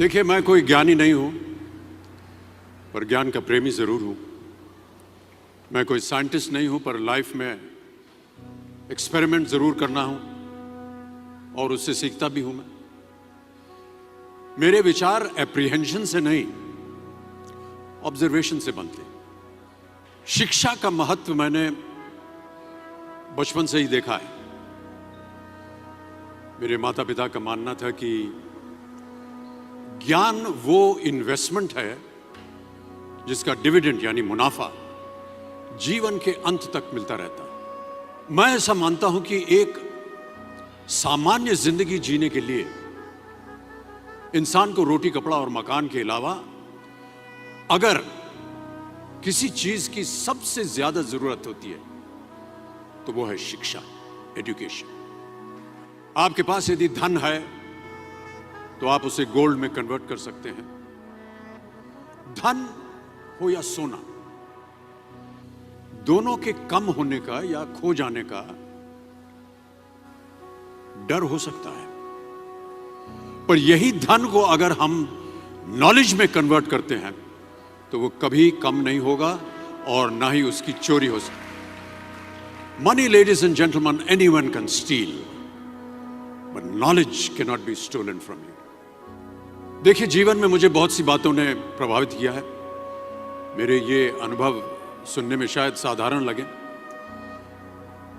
देखिए, मैं कोई ज्ञानी नहीं हूं, पर ज्ञान का प्रेमी जरूर हूं। मैं कोई साइंटिस्ट नहीं हूं, पर लाइफ में एक्सपेरिमेंट जरूर करना हूं और उससे सीखता भी हूं। मेरे विचार एप्रीहेंशन से नहीं, ऑब्जर्वेशन से बनते। शिक्षा का महत्व मैंने बचपन से ही देखा है। मेरे माता पिता का मानना था कि ज्ञान वो इन्वेस्टमेंट है जिसका डिविडेंड यानी मुनाफा जीवन के अंत तक मिलता रहता है। मैं ऐसा मानता हूं कि एक सामान्य जिंदगी जीने के लिए इंसान को रोटी कपड़ा और मकान के अलावा अगर किसी चीज की सबसे ज्यादा जरूरत होती है तो वो है शिक्षा, एजुकेशन। आपके पास यदि धन है तो आप उसे गोल्ड में कन्वर्ट कर सकते हैं। धन हो या सोना, दोनों के कम होने का या खो जाने का डर हो सकता है, पर यही धन को अगर हम नॉलेज में कन्वर्ट करते हैं तो वो कभी कम नहीं होगा और ना ही उसकी चोरी हो सकती। Money, ladies and gentleman, anyone can steal, but knowledge can not be stolen from you. देखिए, जीवन में मुझे बहुत सी बातों ने प्रभावित किया है। मेरे ये अनुभव सुनने में शायद साधारण लगे,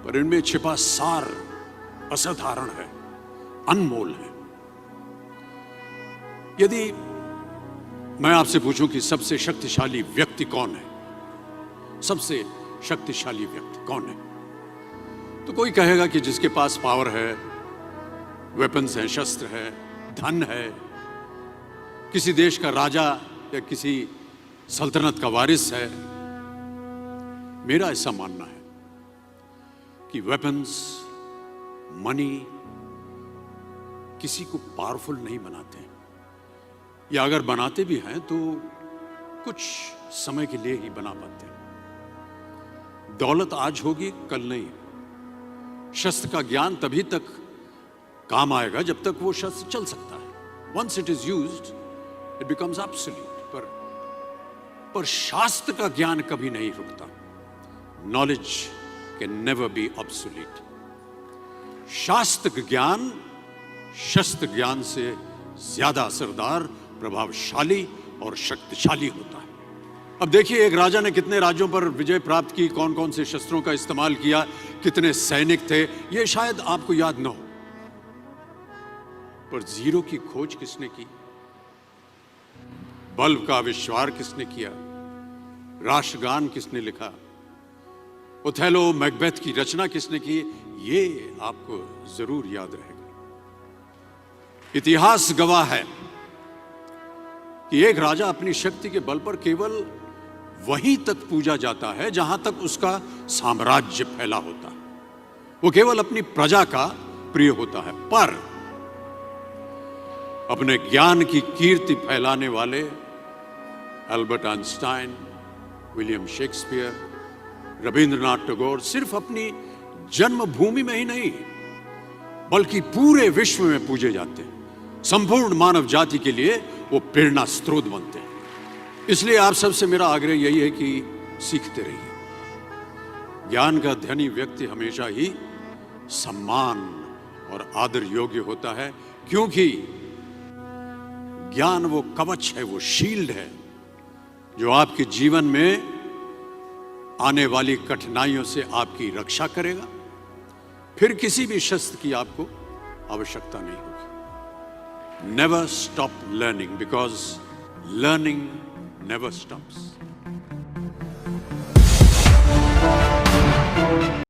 पर इनमें छिपा सार असाधारण है, अनमोल है। यदि मैं आपसे पूछूं कि सबसे शक्तिशाली व्यक्ति कौन है, सबसे शक्तिशाली व्यक्ति कौन है, तो कोई कहेगा कि जिसके पास पावर है, वेपन्स हैं, शस्त्र है, धन है, किसी देश का राजा या किसी सल्तनत का वारिस है। मेरा ऐसा मानना है कि वेपन्स, मनी किसी को पावरफुल नहीं बनाते, या अगर बनाते भी हैं तो कुछ समय के लिए ही बना पाते हैं। दौलत आज होगी, कल नहीं। शस्त्र का ज्ञान तभी तक काम आएगा जब तक वो शस्त्र चल सकता है। Once it is used it becomes absolute. पर शास्त्र का ज्ञान कभी नहीं रुकता। Knowledge can never be obsolete. शास्त्र ज्ञान शस्त्र ज्ञान से ज्यादा असरदार, प्रभावशाली और शक्तिशाली होता है। अब देखिए, एक राजा ने कितने राज्यों पर विजय प्राप्त की, कौन कौन से शस्त्रों का इस्तेमाल किया, कितने सैनिक थे, यह शायद आपको याद न हो, पर जीरो की खोज किसने की, बल्ब का आविष्कार किसने किया, राष्ट्रगान किसने लिखा, ओथेलो, मैकबेथ की रचना किसने की, ये आपको जरूर याद रहेगा। इतिहास गवाह है कि एक राजा अपनी शक्ति के बल पर केवल वहीं तक पूजा जाता है जहां तक उसका साम्राज्य फैला होता है। वो केवल अपनी प्रजा का प्रिय होता है। पर अपने ज्ञान की कीर्ति फैलाने वाले Albert Einstein, William Shakespeare, Rabindranath Tagore सिर्फ अपनी जन्मभूमि में ही नहीं बल्कि पूरे विश्व में पूजे जाते हैं। संपूर्ण मानव जाति के लिए वो प्रेरणा स्रोत बनते हैं। इसलिए आप सबसे मेरा आग्रह यही है कि सीखते रहिए। ज्ञान का धनी व्यक्ति हमेशा ही सम्मान और आदर योग्य होता है, क्योंकि ज्ञान वो कवच है, वो शील्ड है जो आपके जीवन में आने वाली कठिनाइयों से आपकी रक्षा करेगा। फिर किसी भी शस्त्र की आपको आवश्यकता नहीं होगी। Never stop learning, because learning never stops.